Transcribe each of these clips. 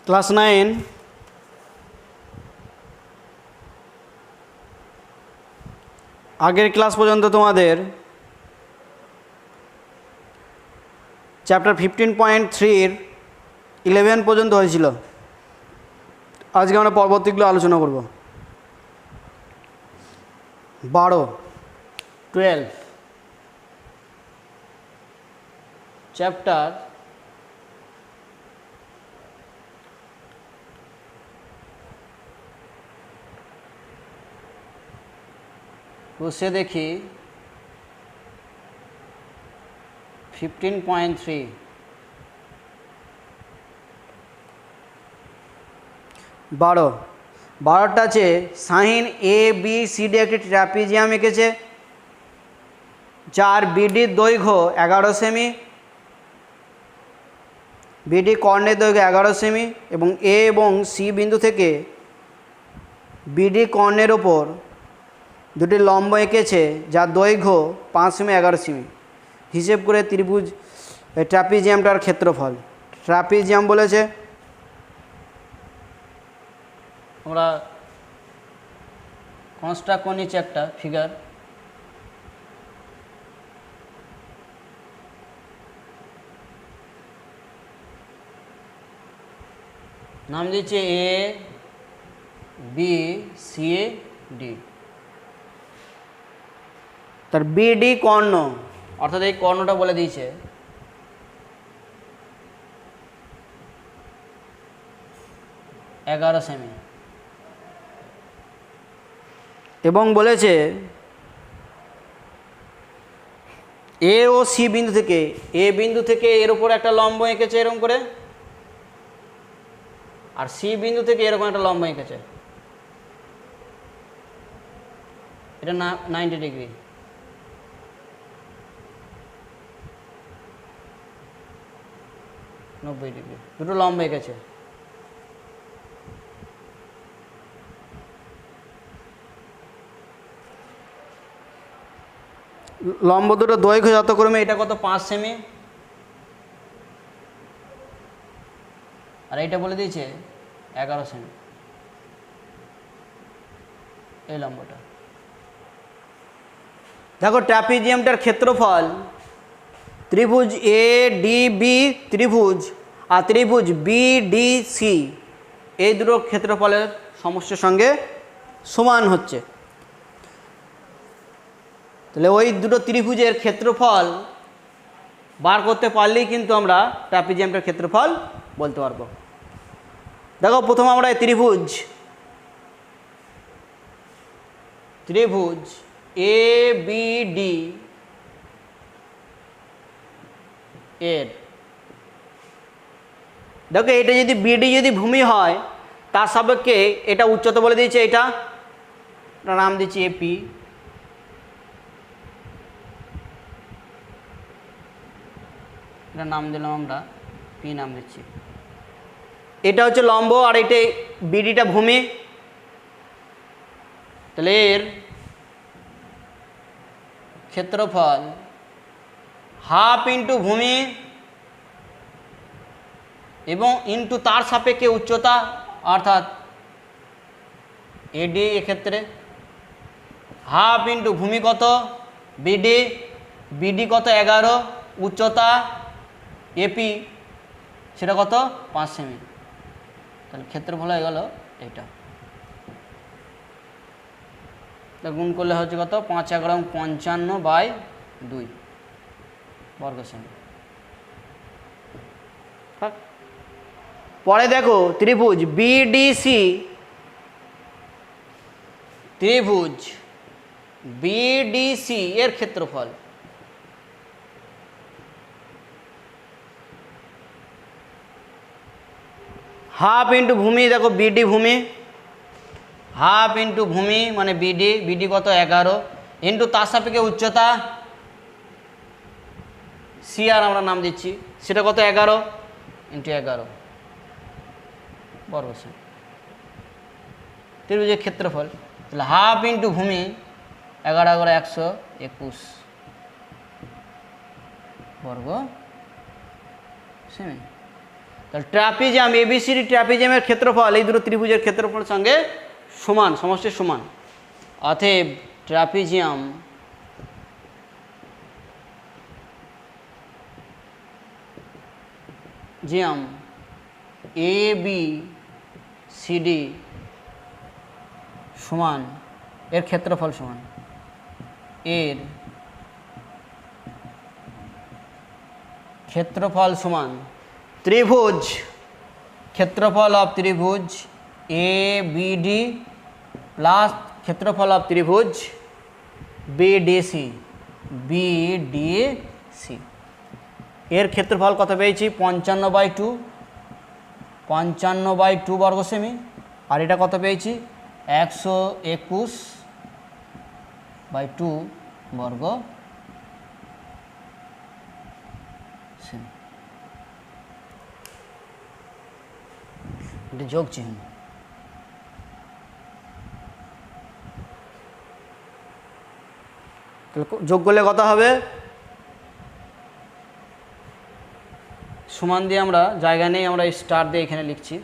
Class 9 আগের class পর্যন্ত তোমাদের চ্যাপ্টার 15.3 11 পর্যন্ত হয়েছিল। আজকে আমরা পরবর্তীগুলো আলোচনা করব। 12 চ্যাপ্টার বসে দেখি 15.3 12টা আছে sign A B C D একটি ট্র্যাপিজিয়াম এঁকেছে, যার বিডির দৈর্ঘ্য 11 সেমি, বিডি কর্ণের দৈর্ঘ্য 11 সেমি এবং এ এবং সি বিন্দু থেকে বিডি কর্ণের ওপর দুটি লম্ব এঁকেছে, যার দৈর্ঘ্য 5 সেমি 11 সেমি। হিসেব করে ত্রিভুজ ট্র্যাপিজিয়ামটার ক্ষেত্রফল। ট্র্যাপিজিয়াম বলেছে, আমরা কনস্ট্রাক্ট করে নিচ্ছি একটা ফিগার। নাম দিচ্ছে এ বি সি ডি। তার বিডি কর্ণ, অর্থাৎ এই কর্ণটা বলে দিয়েছে এগারো সেমি এবং বলেছে এ ও সি বিন্দু থেকে, এ বিন্দু থেকে এর উপর একটা লম্ব এঁকেছে এরকম করে, আর সি বিন্দু থেকে এরকম একটা লম্ব এঁকেছে, এটা 90 ডিগ্রি। দুটো লম্ব এঁকেছে। লম্ব দুটো দৈর্ঘ্য যতক্রমে এটা কত 5 সেমি, আর এইটা বলে দিয়েছে 11 সেমি। এই লম্বটা দেখো, ট্র্যাপিজিয়ামটার ক্ষেত্রফল ত্রিভুজ এ ডি বি ত্রিভুজ আর ত্রিভুজ বি ডি সি, এই দুটো ক্ষেত্রফলের সমষ্টির সঙ্গে সমান হচ্ছে। তাহলে ওই দুটো ত্রিভুজের ক্ষেত্রফল বার করতে পারলেই কিন্তু আমরা ট্র্যাপিজিয়ামটার ক্ষেত্রফল বলতে পারবো। দেখো, প্রথম আমরা এই ত্রিভুজ এ বি ডি এর, দেখো এটা যদি বিডি যদি ভূমি হয়, তার সাপেক্ষে এটা উচ্চতা বলে দিয়েছে, এটা নাম দিচ্ছি এপি, এটা নাম দিলাম আমরা পি, নাম দিচ্ছি। এটা হচ্ছে লম্ব আর এটা বিডিটা ভূমি। তাহলে এর ক্ষেত্রফল হাফ ইন্টু ভূমি এবং ইন্টু তার সাপেক্ষে উচ্চতা, অর্থাৎ এডি, এক্ষেত্রে হাফ ইন্টু ভূমি কত বিডি, বিডি কত 11, উচ্চতা এপি সেটা কত 5 সেমি। তাহলে ক্ষেত্রফল হয়ে গেল এইটা। গুণ করলে হচ্ছে কত 5 11 55/2 বর্গ সেমি। পরে দেখো ত্রিভুজ বিডিসি, ত্রিভুজ বিডিসি এর ক্ষেত্রফল হাফ ইন্টু ভূমি, দেখো বিডি ভূমি, হাফ ইন্টু ভূমি মানে বিডি, বিডি কত 11 ইন্টু তার সাপেক্ষে উচ্চতা সি, আর আমরা নাম দিচ্ছি সেটা কত 11 ইন্টু 11 বর্গ সেমি। ত্রিভুজের ক্ষেত্রফল তাহলে হাফ ইন্টু ভূমি 11 11 121 বর্গ সেমি। তাহলে ট্রাপিজিয়াম এবিসিডি ট্রাপিজিয়ামের ক্ষেত্রফল এই দুটো ত্রিভুজের ক্ষেত্রফলের সঙ্গে সমান, সমষ্টির সমান। অতএব trapezium A B C D সমান, এর ক্ষেত্রফল সমান এর ক্ষেত্রফল সমান ত্রিভুজ ক্ষেত্রফল অফ ত্রিভুজ এ বি ডি প্লাস ক্ষেত্রফল অফ ত্রিভুজ বিডিসি বিডিসি। এর ক্ষেত্রফল কত পেয়েছি? 55/2, 55/2 বর্গ সেমি। আর এটা কত পেয়েছি? 121/2 বর্গ সেমি। এটা যোগ চিহ্ন। যোগ করলে কত হবে? সমান দিয়ে আমরা জায়গা নেই, আমরা স্টার দিয়ে এখানে লিখছি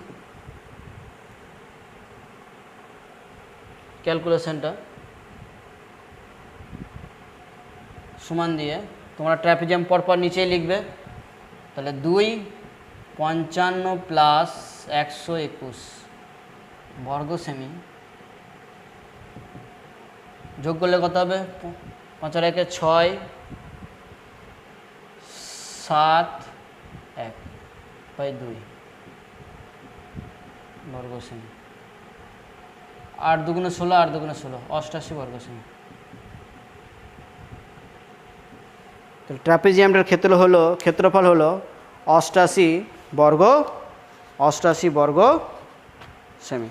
ক্যালকুলেশনটা। সমান দিয়ে তোমরা ট্র্যাপিজিয়াম পরপর নিচেই লিখবে। তাহলে 2 55 প্লাস 121 বর্গ সেমি যোগ করলে কত হবে? 5 আর 1 6 7 1/2 বর্গ সেমি। 8 দুগুণে 16, 8 দুগুণে 16, 88 বর্গ সেমি। তো ট্র্যাপিজিয়ামটার ক্ষেত্রফল হলো 88 বর্গ সেমি।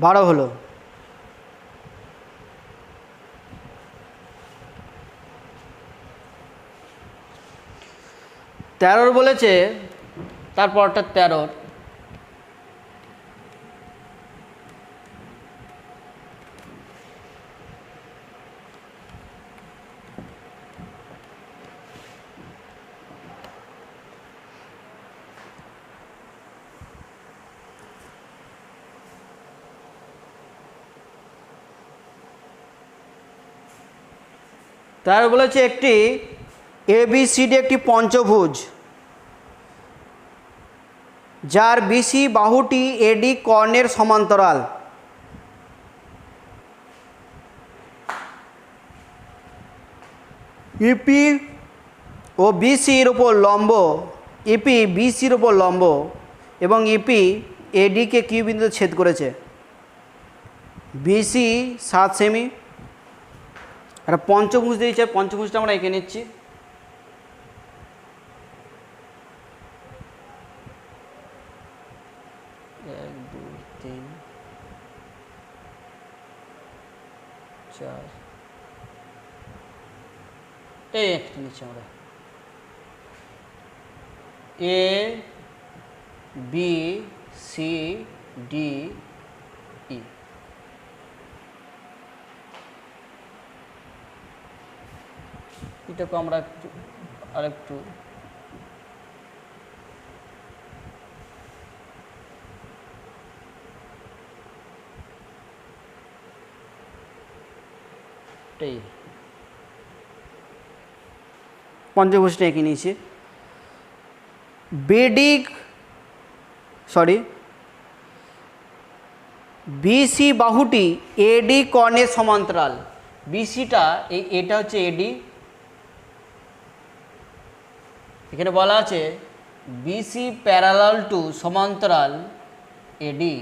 বারো হলো। তেরোর বলেছে, তারপরটা 13। তার বলেছে একটি এবিসিডি একটি পঞ্চভুজ যার বিসি বাহুটি এডি কর্ণের সমান্তরাল। ইপি ও বিসির উপর লম্ব, ইপি বিসির উপর লম্ব এবং ইপি এডিকে কিউ বিন্দুতে ছেদ করেছে। বিসি 7 সেমি। একটা পঞ্চভুজ দিয়েছে, পঞ্চভুজটা আমরা এঁকে নিচ্ছি। এক, দুই, তিন, চার, এই একটা নিচ্ছি আমরা। A B C D E. এটাকে আমরা আরেকটু পঞ্চভুজটা এঁকে নিয়েছি। বিসি বাহুটি এডি কর্ণের সমান্তরাল। বিসিটা এটা হচ্ছে এডি। এখানে বলা আছে বিসি প্যারালাল টু সমান্তরাল এডি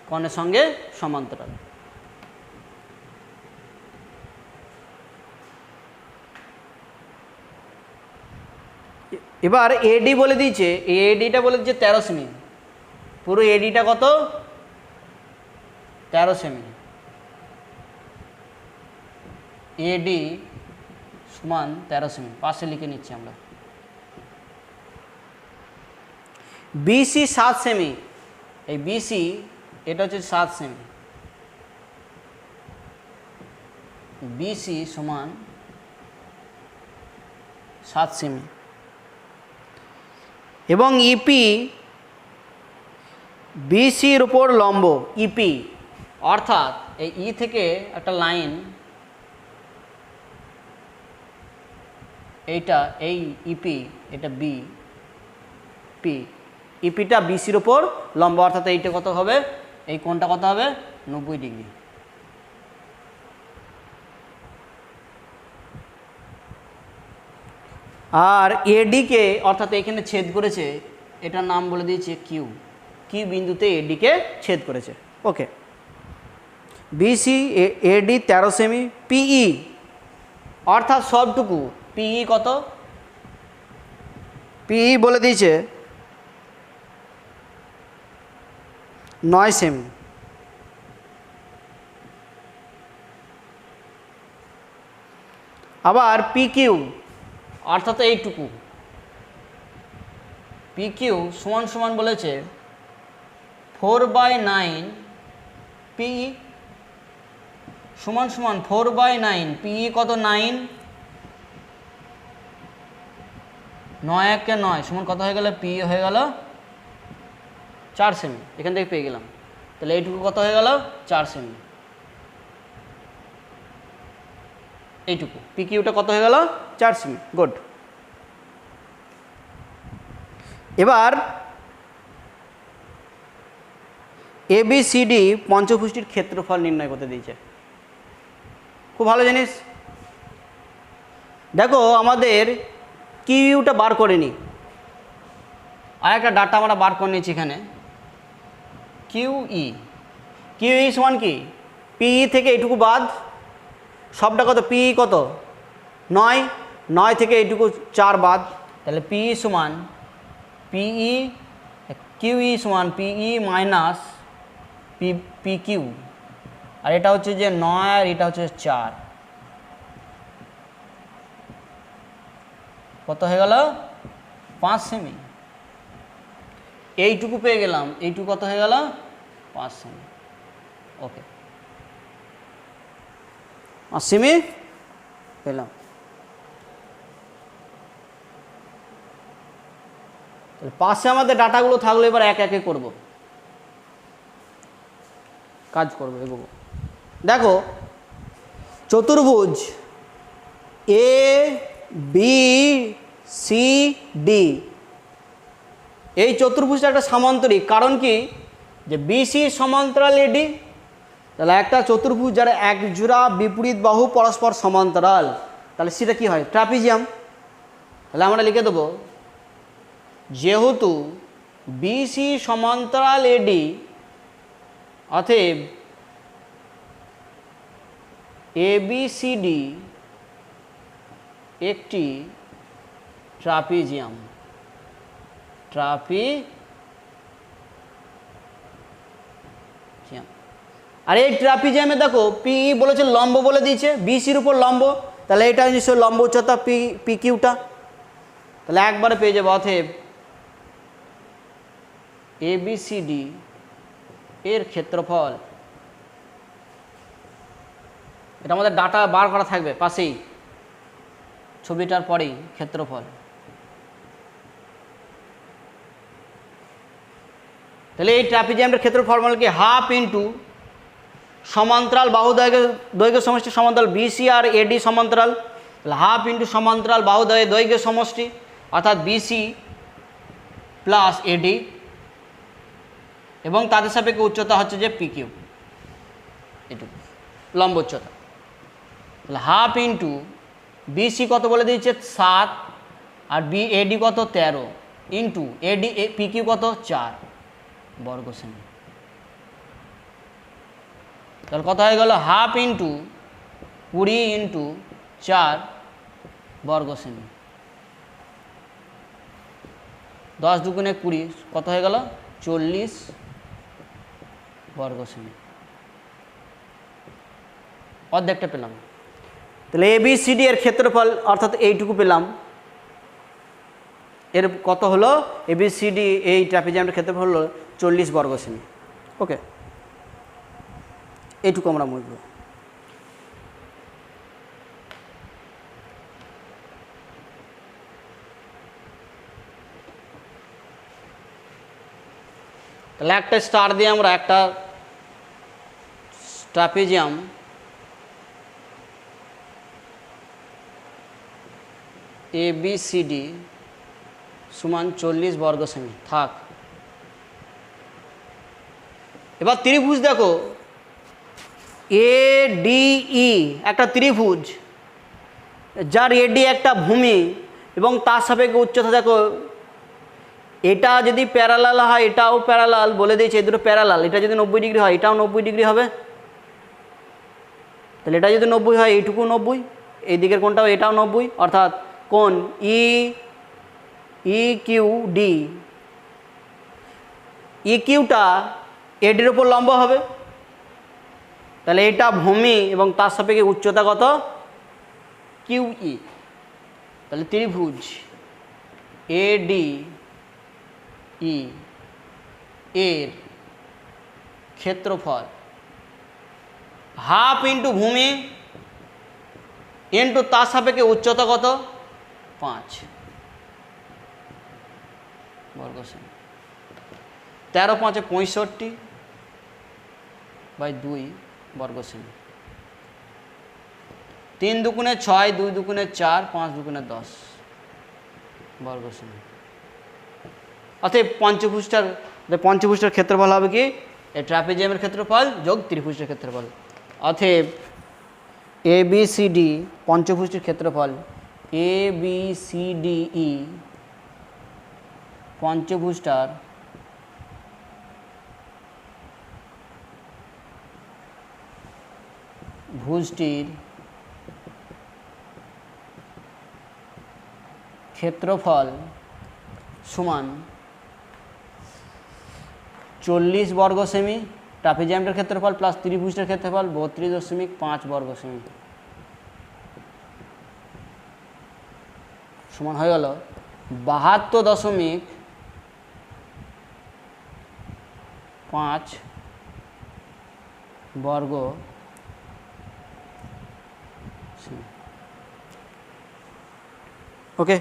কর্ণের সঙ্গে সমান্তরাল। এবার এডি বলে দিয়েছে, এই এডিটা বলে দিচ্ছে 13 সেমি, পুরো এডিটা কত 13 সেমি, এডি সমান 13 সেমি, পাশে লিখে নিচ্ছি আমরা। বিসি 7 সেমি, এই বিসি এটা হচ্ছে 7 সেমি, বিসি সমান 7 সেমি, এবং ইপি বিসির উপর লম্ব, ইপি অর্থাৎ এই ই থেকে একটা লাইন, এইটা এই ইপি, এটা বি পি, ইপিটা বিসির উপর লম্ব, অর্থাৎ এইটা কত হবে, এই কোণটা কত হবে 90 ডিগ্রি। আর এডিকে অর্থাৎ এখানে ছেদ করেছে, এটার নাম বলে দিয়েছে কিউ, কি বিন্দুতে এডিকে ছেদ করেছে। ওকে, বিসি এডি 13 সেমি, পিই অর্থাৎ সবটুকু, পিই কত, পিই বলে দিয়েছে 9 সেমি, আবার পিকিউ অর্থাৎ এইটুকু, পিকিউ সমান সমান বলেছে 4/9 পিই, সমান সমান 4/9 পিই কত 9, 9 1 9 সমান কত হয়ে গেল, পিই হয়ে গেল 4 সেমি, এখান থেকে পেয়ে গেলাম। তাহলে এইটুকু কত হয়ে গেল 4 সেমি, এইটুকু পিকিউটা কত হয়ে গেল 4 সেমি। গুড। এবার এবিসিডি পঞ্চভুজটির ক্ষেত্রফল নির্ণয় করতে দিয়েছে, খুব ভালো জিনিস। দেখো আমাদের কিউটা বার করে নিই, আর একটা ডাটা আমরা বার করে নিয়েছি এখানে, কিউই, কিউই সমান কি, পিই থেকে এইটুকু বাদ, সবটা কত, পিই কত 9, 9 থেকে এইটুকু 4 বাদ, তাহলে পিই সমান পিই, কিউই সমান পিই মাইনাস পি কিউ, আর এটা হচ্ছে যে 9 আর এটা হচ্ছে 4, কত হয়ে গেল 5 সেমি, এইটুকু পেয়ে গেলাম, এইটুকু কত হয়ে গেল 5 সেমি। ওকে, 5 সেমি পেলাম। তাহলে পাশে আমাদের ডাটাগুলো থাকলো, এবার এক একে করব, কাজ করব, এগোবো। দেখো চতুর্ভুজ এ বি সি ডি, এই চতুর্ভুজটা একটা সামান্তরিক, কারণ কি যে বিসি সমান্তরাল এডি, তাহলে একটা চতুর্ভুজ যারা এক জোড়া বিপরীত বাহু পরস্পর সমান্তরাল, তাহলে সেটা কি হয়, ট্রাপিজিয়াম। তাহলে আমরা লিখে দেবো, যেহেতু বিসি সমান্তরাল এডি, অতএব এবিসিডি একটি ট্রাপিজিয়াম, আর এই ট্রাপিজিয়ামে দেখো পিই বলেছে লম্ব বলে দিয়েছে, বিসির উপর লম্ব, তাহলে এটা নিশ্চয় লম্ব উচ্চতা পি কিউটা, তাহলে একবারে পেয়ে যাবো। অতএব এবিসিডি এর ক্ষেত্রফল, এটা আমাদের ডাটা বার করা থাকবে পাশেই, ছবিটার পরেই ক্ষেত্রফল। তাহলে এই ট্রাপিজিয়ামটার ক্ষেত্রফল ফর্মুলা কি, হাফ ইন্টু সমান্তরাল বাহু দৈর্ঘ্য সমষ্টি সমান্তরাল, বিসি আর এডি সমান্তরাল, তাহলে হাফ ইন্টু সমান্তরাল বাহু দৈর্ঘ্য সমষ্টি, অর্থাৎ বিসি প্লাস এডি, এবং তাদের সাপেক্ষে উচ্চতা হচ্ছে যে পি কিউ, এটুকু লম্ব উচ্চতা। তাহলে হাফ ইন্টু বিসি কত বলে দিয়েছে 7, আর এডি কত 13, ইন্টু এডি পি কিউ কত 4 বর্গ সেমি। তাহলে কত হয়ে গেল, হাফ ইন্টু 20 ইন্টু 4 বর্গ সেমি। 10 দুগুণে 20 কত হয়ে গেল 40 বর্গ সেমি, অর্ধেকটা পেলাম। তাহলে ABCD এর ক্ষেত্রফল অর্থাৎ এইটুকু পেলাম। এর কত হলো ABCD এই ট্রাপিজিয়ামের ক্ষেত্রফল হলো 40 বর্গ সেমি। ওকে, এইটুকু আমরা বুঝব। তাহলে একটা স্টার দিয়ে আমরা একটা ট্রাপিজিয়াম ABCD সমান 40 বর্গ সেমি থাক। এবার ত্রিভুজ দেখো ADE একটা ত্রিভুজ, যার AD একটা ভূমি এবং তার সাপেক্ষে উচ্চতা দেখো, এটা যদি প্যারালাল হয় এটাও প্যারালাল বলে দিয়েছে, এই দুটো প্যারালাল। এটা যদি 90 ডিগ্রি হয় এটাও 90 ডিগ্রি হবে। তাহলে এটা যদি 90 হয় এইটুকু 90, এই দিকের কোণটাও এটাও 90, অর্থাৎ কোণ EQD, EQটা ADর উপর লম্ব হবে। তাহলে এটা ভূমি এবং তার সাপেক্ষে উচ্চতা কত QE। তাহলে ত্রিভুজ ADE এর ক্ষেত্রফল হাফ ইন্টু ভূমি ইন্টু তার সাপেক্ষে উচ্চতা কত 5 বর্গ সেমি। 13 5 65 বাই 2 বর্গ সেমি। 3 দুগুণে 6, 2 দুগুণে 4, 5 দুগুণে 10 বর্গ সেমি। অতএব পঞ্চভুজটার ক্ষেত্রফল হবে কি এই ট্রাপিজিয়ামের ক্ষেত্রফল যোগ ত্রিভুজের ক্ষেত্রফল। অতএব ABCD পঞ্চভুজটির ক্ষেত্রফল ABCDE পঞ্চভুজটার ভুজটির ক্ষেত্রফল সমান 40 বর্গ সেমি, ট্রাপিজিয়ামটার ক্ষেত্রফল প্লাস ত্রিভুজটার ক্ষেত্রফল 32.5 বর্গ সেমি সমান হয়ে গেল 72.5 বর্গ সেমি। ওকে,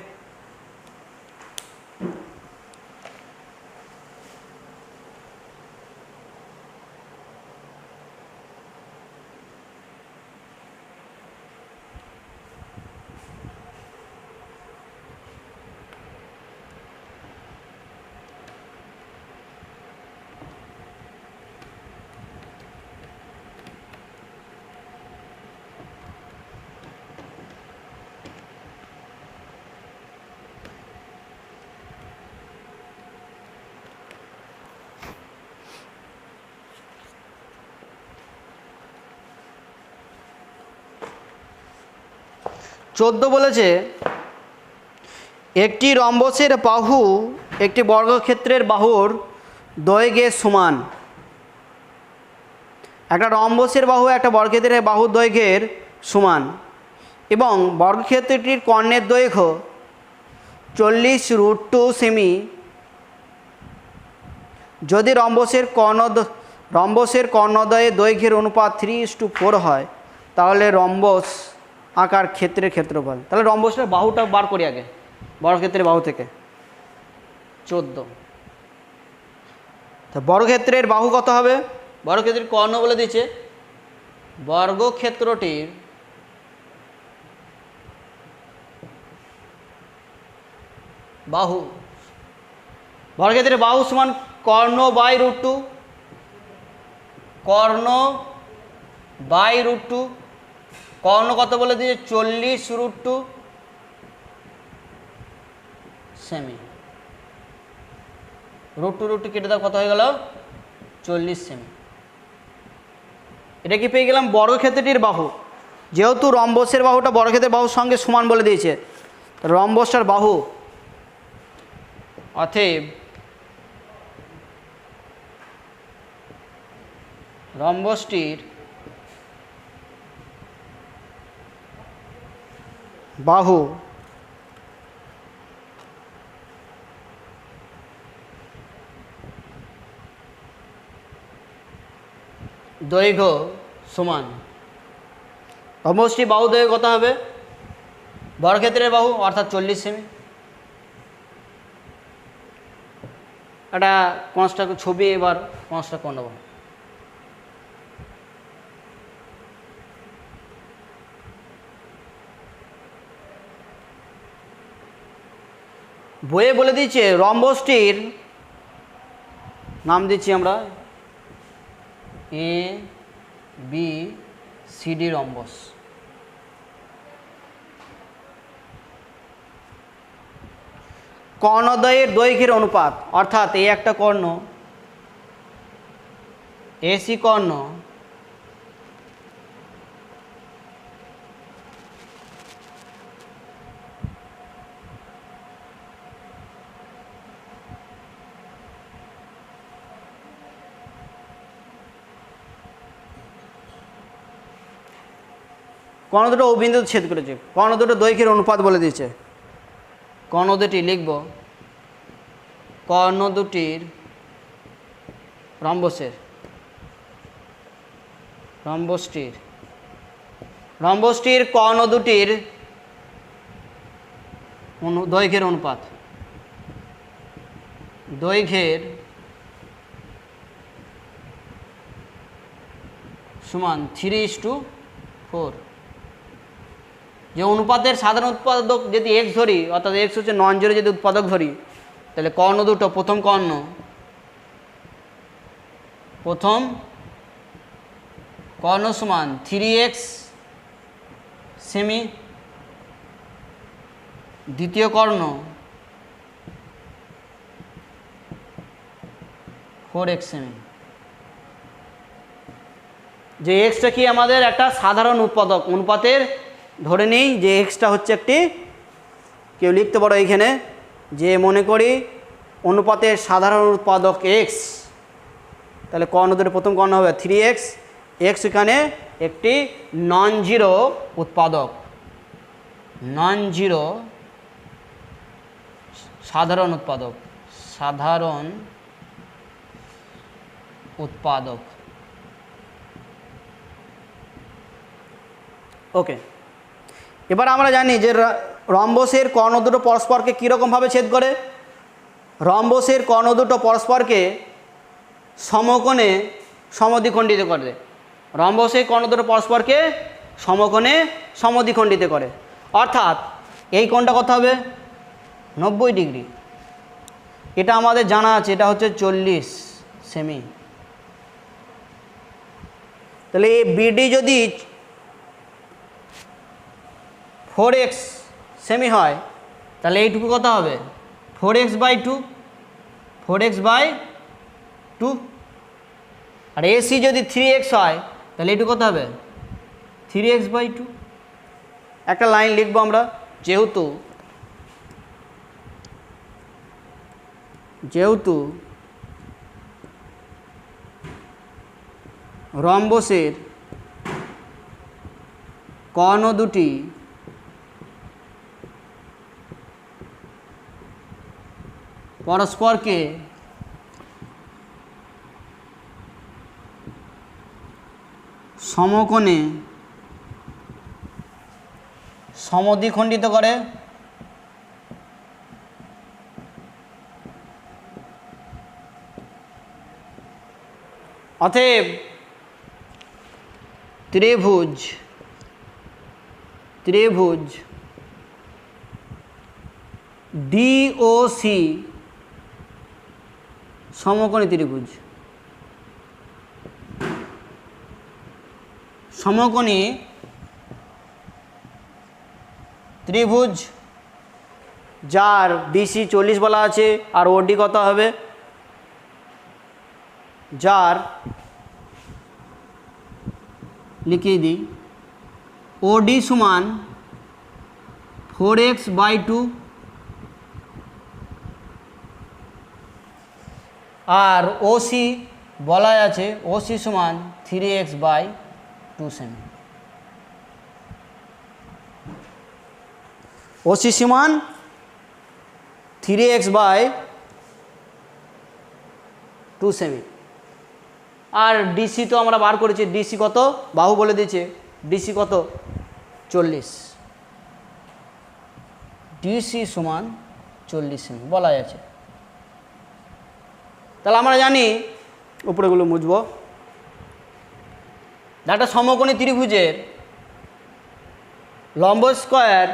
চোদ্দ বলেছে একটি রম্বসের বাহু একটি বর্গক্ষেত্রের বাহুর দৈর্ঘ্যের সমান। একটা রম্বসের বাহু একটা বর্গক্ষেত্রের বাহুর দৈর্ঘ্যের সমান এবং বর্গক্ষেত্রটির কর্ণের দৈর্ঘ্য 40√2 সেমি যদি রম্বসের কর্ণদ্বয়ের দৈর্ঘ্যের অনুপাত 3:4 হয়, তাহলে রম্বস আকার ক্ষেত্রের ক্ষেত্রফল। তাহলে রম্বসের বাহুটা বার করি আগে বর্গক্ষেত্রের বাহু থেকে। 14 তো বর্গক্ষেত্রের বাহু কত হবে? বর্গক্ষেত্রের কর্ণ বলে দিয়েছে, বর্গক্ষেত্রটির বাহু, বর্গক্ষেত্রের বাহু সমান কর্ণ বাই √2, কর্ণ বাই √2। কর্ণ কত বলে দিয়েছে 40√2 সেমি। √2 কেটে দাও, কত হয়ে গেল 40 সেমি। এটা কি পেয়ে গেলাম বর্গক্ষেত্রটির বাহু। যেহেতু রম্বসের বাহুটা বর্গক্ষেত্রের বাহুর সঙ্গে সমান বলে দিয়েছে, রম্বসটার বাহু অতএব রম্বসটির বাহু দৈর্ঘ্য সমান। রম্বসটির বাহু দৈর্ঘ্য কত হবে? বর্গক্ষেত্রের বাহু অর্থাৎ 40 সেমি। একটা কনস্ট্রাক্ট ছবি এবার কনস্ট্রাক্ট করে নেব। বইয়ে বলে দিচ্ছে রম্বসটির নাম দিচ্ছি আমরা A B C D rhombus. কর্ণদ্বয়ের দৈর্ঘ্যের অনুপাত অর্থাৎ এই একটা কর্ণ এসি কর্ণ কর্ণ দুটো ও বিন্দুতে ছেদ করেছে। কর্ণ দুটো দৈর্ঘ্যের অনুপাত বলে দিয়েছে। কর্ণ দুটি লিখব কর্ণ দুটির রম্বসটির কর্ণ দুটির দৈর্ঘ্যের অনুপাত দৈর্ঘ্যের সমান 3:4। যে অনুপাতের সাধারণ উৎপাদক যদি এক্স ধরি অর্থাৎ এক্স হচ্ছে নন জিরো যদি উৎপাদক ধরি তাহলে কর্ণ দুটো প্রথম কর্ণ সমান 3x সেমি, দ্বিতীয় কর্ণ 4x সেমি। যে এক্সটা কি আমাদের একটা সাধারণ উৎপাদক অনুপাতের ধরে নিই যে এক্সটা হচ্ছে একটি কেউ লিখতে পারো এইখানে যে মনে করি অনুপাতের সাধারণ উৎপাদক এক্স, তাহলে কর্ণ দুটো প্রথম কর্ণ হবে 3x। এক্স এখানে একটি নন জিরো উৎপাদক, নন জিরো সাধারণ উৎপাদক। ওকে, এবার আমরা জানি যে রম্বসের কর্ণ দুটো পরস্পরকে কীরকমভাবে ছেদ করে। রম্বসের কর্ণ দুটো পরস্পরকে সমকোণে সমদ্বিখণ্ডিত করে। রম্বসের কর্ণ দুটো পরস্পরকে সমকোণে সমদ্বিখণ্ডিত করে, অর্থাৎ এই কোণটা কত হবে? 90 ডিগ্রি। এটা আমাদের জানা আছে, এটা হচ্ছে 40 সেমি। তাহলে এই বিডি যদি 4x সেমি হয় তাহলে এইটুকু কত হবে? 4x/2। আর এসি যদি 3x হয় তাহলে এইটুকু কত হবে? 3x/2। একটা লাইন লিখবো আমরা, যেহেতু রম্বসের কর্ণ দুটি পরস্পরকে সমকোণে সমদ্বিখণ্ডিত করে, অতএব ত্রিভুজ ডিওসি সমকোণী ত্রিভুজ। সমকোণী ত্রিভুজ যার বিসি 40 বলা আছে আর ওডি কত হবে? যার লিখিয়ে দিই ওডি সমান 4x/2 আর ওসি বলা আছে ওসি সমান 3x/2 সেমি। ওসি সমান 3x/2 সেমি। আর ডিসি তো আমরা বার করেছি, ডিসি কত বাহু বলে দিয়েছে, ডিসি কত 40, ডিসি সমান 40 সেমি বলা আছে। তাহলে আমরা জানি, উপরেগুলো মুছব, একটা সমকোণী ত্রিভুজের লম্ব স্কোয়ার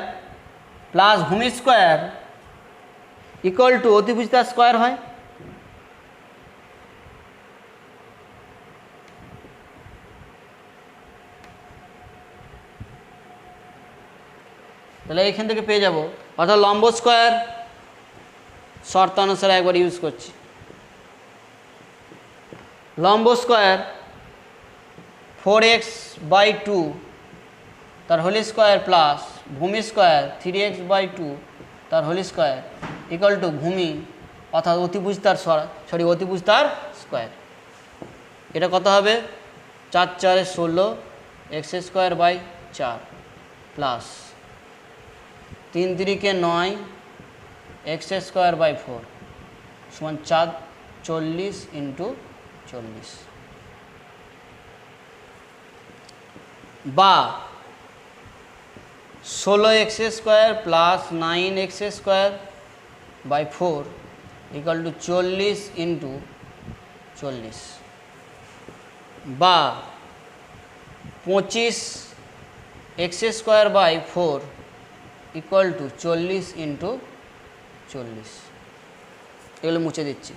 প্লাস ভূমি স্কোয়ার ইকুয়াল টু অতিভুজটা স্কোয়ার হয়। তাহলে এইখান থেকে পেয়ে যাব, অর্থাৎ লম্ব স্কোয়ার শর্ত অনুসারে একবার ইউজ করছি, লম্ব স্কোয়ার 4x/2 তার হোল স্কোয়ার প্লাস ভূমি স্কোয়ার 3x/2 তার হোল স্কোয়ার ইকুয়াল টু ভূমি অর্থাৎ অতিভুজ তার অতিভুজ তার স্কোয়ার। এটা কত হবে 4 4 16 x²/4 প্লাস 3 3 9 x²/4 সমান 40 × 40 বা 16x² plus 9x²/4 equal to 40 × 40 বা 25x²/4 ইকুয়াল টু 40 × 40। এগুলো মুছে দিচ্ছি।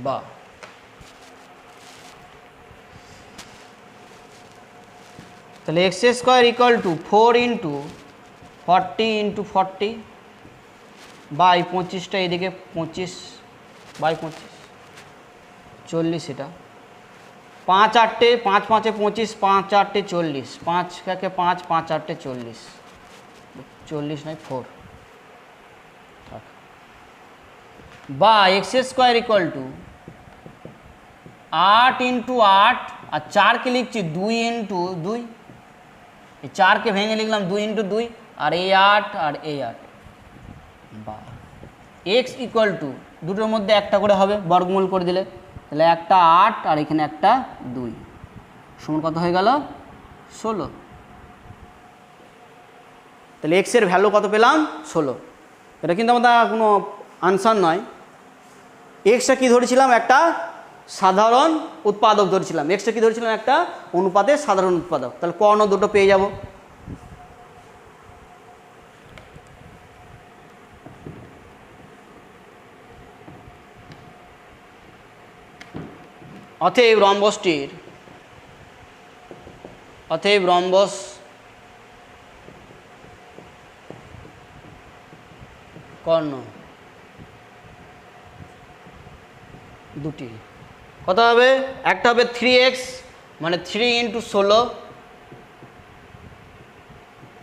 বা তাহলে x² ইকুয়াল টু 4 × 40 × 40 বাই 25টা এদিকে 25/25 40, এটা 5 8 5 5 25 5 8 40 5 কাকে 5 5 8 40 40 নয় 4 বা x² ইকুয়াল টু 8 × 8 আর 4কে লিখছি 2 × 2, এই 4কে ভেঙে লিখলাম 2 × 2 আর এই 8 আর এই 8 বা x ইকুয়াল টু দুটোর মধ্যে একটা করে হবে বর্গমূল করে দিলে, তাহলে একটা 8 আর এখানে একটা 2 সমান কত হয়ে গেল 16। তাহলে x এর ভ্যালু কত পেলাম 16। এটা কিন্তু আমাদের কোনো আনসার নয়, এক্সটা কী ধরেছিলাম একটা সাধারণ উৎপাদক ধরেছিলাম, এক্সটা কী ধরেছিলাম একটা অনুপাতের সাধারণ উৎপাদক। তাহলে কর্ণ দুটো পেয়ে যাব। অতএব রম্বস কর্ণ দুটি কত হবে, একটা হবে 3x মানে 3 × 16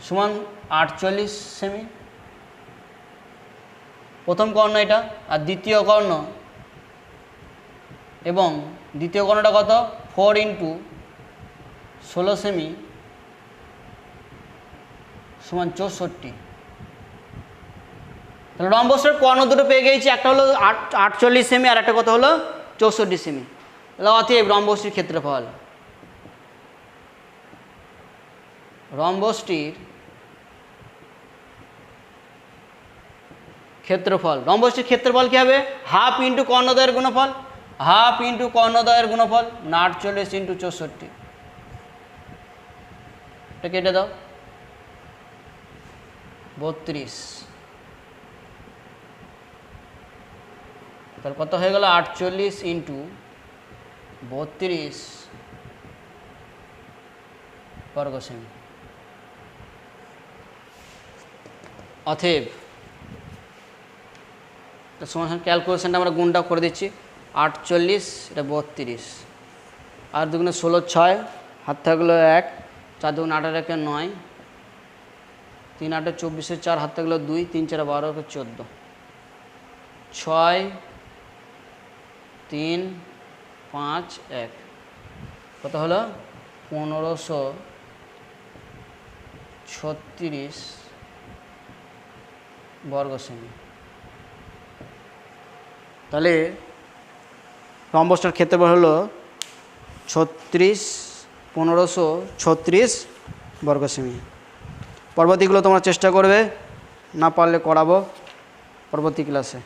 সমান 48 সেমি, প্রথম কর্ণ এটা, আর দ্বিতীয় কর্ণ এবং দ্বিতীয় কর্ণটা কত 4 × 16 সেমি সমান 64। তাহলে রম্বসের কর্ণ দুটো পেয়ে গেছি, একটা হলো 48 সেমি আর একটা কত হলো 64 সেমি। তাহলে অতএব রম্বসটির ক্ষেত্রফল, রম্বসটির ক্ষেত্রফল কী হবে, হাফ ইন্টু কর্ণদ্বয়ের গুণফল, হাফ ইন্টু কর্ণদ্বয়ের গুণফল 48 × 64, এটা কেটে দাও 32। তাহলে কত হয়ে গেল 48 × 32 বর্গ সেমি। অতএব সমান ক্যালকুলেশনটা আমরা গুণটা করে দিচ্ছি, 48 এটা 32 আর দুগুণে 16 6 হাত থাকলো 1 4 2 8 1 9 3 8 24 4 হাতে গেল 2 3 4 12 14 6 3 5 1 কত হলো 1536 বর্গ সেমি। তাহলে রম্বসটার ক্ষেত্রফল হলো 1536 বর্গ সেমি। পরবর্তীগুলো তোমরা চেষ্টা করবে, না পারলে করাবো পরবর্তী ক্লাসে।